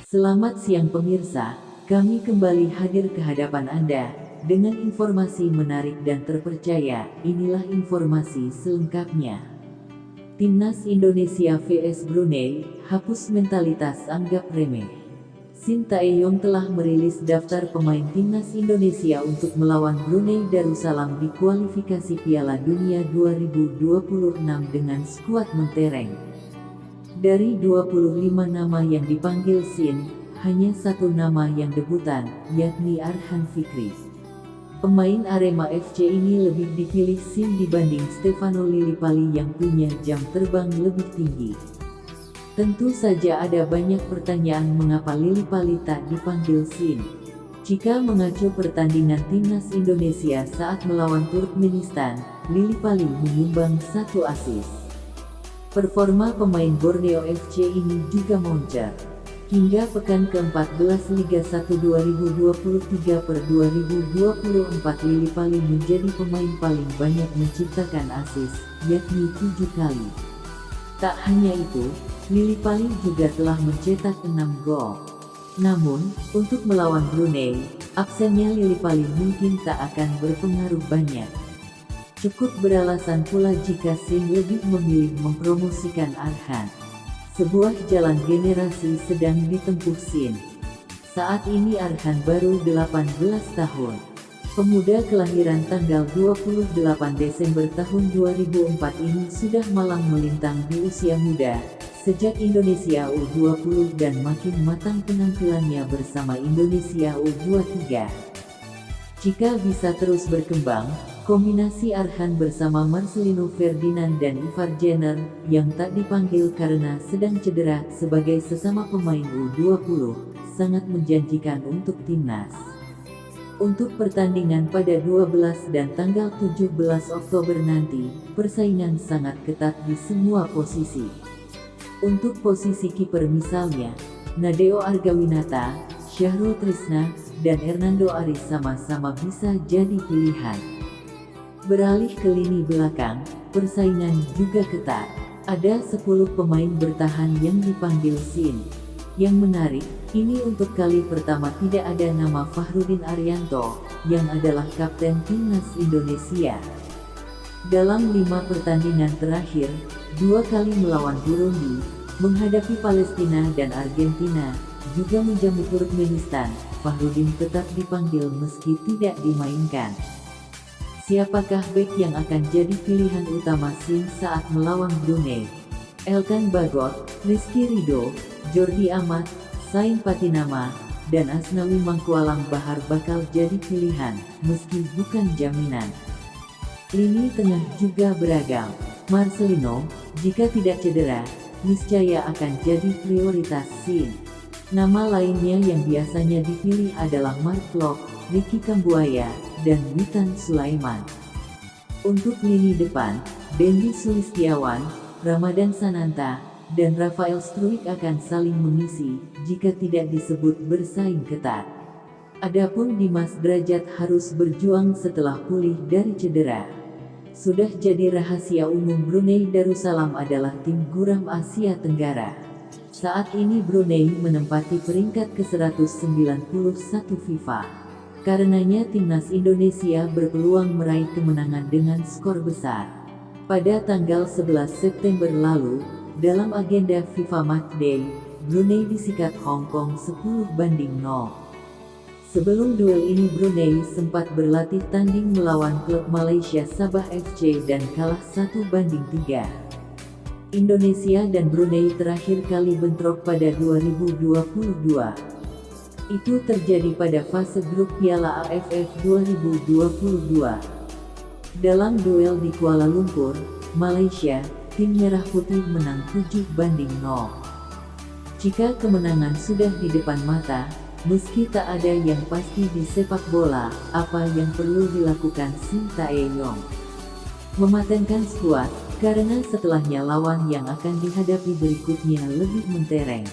Selamat siang pemirsa, kami kembali hadir ke hadapan Anda dengan informasi menarik dan terpercaya. Inilah informasi selengkapnya. Timnas Indonesia vs Brunei, hapus mentalitas anggap remeh. Shin Tae-yong telah merilis daftar pemain Timnas Indonesia untuk melawan Brunei Darussalam di kualifikasi Piala Dunia 2026 dengan skuad mentereng. Dari 25 nama yang dipanggil Shin, hanya satu nama yang debutan, yakni Arhan Fikri. Pemain Arema FC ini lebih dipilih Shin dibanding Stefano Lillipali yang punya jam terbang lebih tinggi. Tentu saja ada banyak pertanyaan mengapa Lillipali tak dipanggil Shin. Jika mengacu pertandingan Timnas Indonesia saat melawan Turkmenistan, Lillipali menyumbang 1 assist. Performa pemain Borneo FC ini juga moncer. Hingga pekan ke-14 Liga 1 2023/2024 Lillipali menjadi pemain paling banyak menciptakan assist, yakni 7 kali. Tak hanya itu, Lillipali juga telah mencetak 6 gol. Namun, untuk melawan Brunei, absennya Lillipali mungkin tak akan berpengaruh banyak. Cukup beralasan pula jika Shin lebih memilih mempromosikan Arhan. Sebuah jalan generasi sedang ditempuh Shin. Saat ini Arhan baru 18 tahun. Pemuda kelahiran tanggal 28 Desember tahun 2004 ini sudah malang melintang di usia muda, sejak Indonesia U20 dan makin matang penampilannya bersama Indonesia U23. Jika bisa terus berkembang, kombinasi Arhan bersama Marcelino Ferdinand dan Ivar Jenner, yang tak dipanggil karena sedang cedera sebagai sesama pemain U20, sangat menjanjikan untuk timnas. Untuk pertandingan pada 12 dan tanggal 17 Oktober nanti, persaingan sangat ketat di semua posisi. Untuk posisi kiper misalnya, Nadeo Argawinata, Syahrul Trisna, dan Hernando Aris sama-sama bisa jadi pilihan. Beralih ke lini belakang, persaingan juga ketat. Ada 10 pemain bertahan yang dipanggil Shin. Yang menarik, ini untuk kali pertama tidak ada nama Fahrudin Arianto, yang adalah kapten Timnas Indonesia. Dalam 5 pertandingan terakhir, 2 kali melawan Burundi, menghadapi Palestina dan Argentina, juga menjamu Turkmenistan, Fahrudin tetap dipanggil meski tidak dimainkan. Siapakah bek yang akan jadi pilihan utama Shin saat melawan Brunei? Elkan Bagot, Rizky Ridho, Jordi Amat, Sain Patinama, dan Asnawi Mangkualam Bahar bakal jadi pilihan, meski bukan jaminan. Lini tengah juga beragam. Marcelino, jika tidak cedera, niscaya akan jadi prioritas Shin. Nama lainnya yang biasanya dipilih adalah Mark Klok, Ricky Kambuaya, dan Witan Sulaiman. Untuk lini depan, Dendi Sulistiawan, Ramadan Sananta, dan Rafael Struijk akan saling mengisi jika tidak disebut bersaing ketat. Adapun Dimas Drajat harus berjuang setelah pulih dari cedera. Sudah jadi rahasia umum Brunei Darussalam adalah tim guram Asia Tenggara. Saat ini Brunei menempati peringkat ke-191 FIFA. Karenanya Timnas Indonesia berpeluang meraih kemenangan dengan skor besar. Pada tanggal 11 September lalu, dalam agenda FIFA Matchday, Brunei disikat Hong Kong 10-0. Sebelum duel ini Brunei sempat berlatih tanding melawan klub Malaysia Sabah FC dan kalah 1-3. Indonesia dan Brunei terakhir kali bentrok pada 2022. Itu terjadi pada fase grup Piala AFF 2022. Dalam duel di Kuala Lumpur, Malaysia, tim Merah Putih menang 7-0. Jika kemenangan sudah di depan mata, meski tak ada yang pasti di sepak bola, apa yang perlu dilakukan Shin Tae-yong? Mematenkan skuad, karena setelahnya lawan yang akan dihadapi berikutnya lebih mentereng.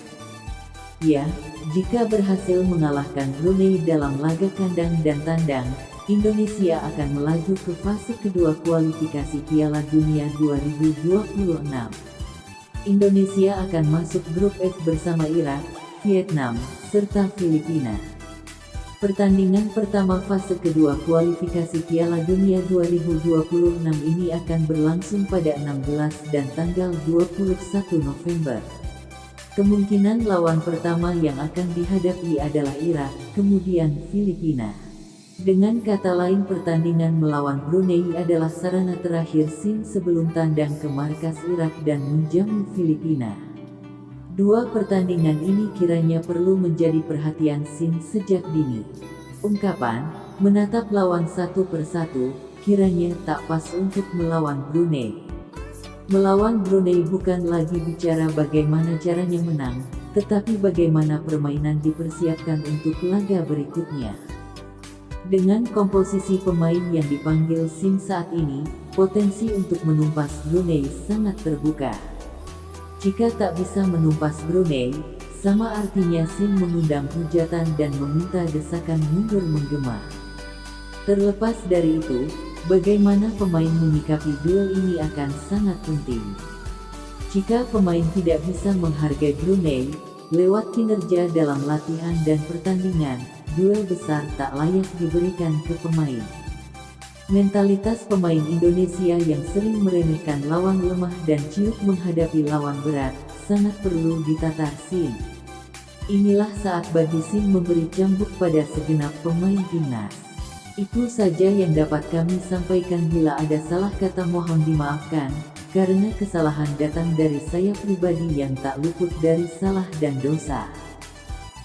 Ya, jika berhasil mengalahkan Brunei dalam laga kandang dan tandang, Indonesia akan melaju ke fase kedua kualifikasi Piala Dunia 2026. Indonesia akan masuk grup F bersama Irak, Vietnam, serta Filipina. Pertandingan pertama fase kedua kualifikasi Piala Dunia 2026 ini akan berlangsung pada 16 dan tanggal 21 November. Kemungkinan lawan pertama yang akan dihadapi adalah Irak, kemudian Filipina. Dengan kata lain, pertandingan melawan Brunei adalah sarana terakhir Shin sebelum tandang ke markas Irak dan menjamu Filipina. Dua pertandingan ini kiranya perlu menjadi perhatian Shin sejak dini. Ungkapan, menatap lawan satu persatu, kiranya tak pas untuk melawan Brunei. Melawan Brunei bukan lagi bicara bagaimana caranya menang, tetapi bagaimana permainan dipersiapkan untuk laga berikutnya. Dengan komposisi pemain yang dipanggil Shin saat ini, potensi untuk menumpas Brunei sangat terbuka. Jika tak bisa menumpas Brunei, sama artinya Shin mengundang hujatan dan meminta desakan mundur menggema. Terlepas dari itu, bagaimana pemain menyikapi duel ini akan sangat penting. Jika pemain tidak bisa menghargai Brunei, lewat kinerja dalam latihan dan pertandingan, duel besar tak layak diberikan ke pemain. Mentalitas pemain Indonesia yang sering meremehkan lawan lemah dan ciut menghadapi lawan berat, sangat perlu ditata Shin. Inilah saat bagi Shin memberi cambuk pada segenap pemain timnas. Itu saja yang dapat kami sampaikan. Bila ada salah kata mohon dimaafkan, karena kesalahan datang dari saya pribadi yang tak luput dari salah dan dosa.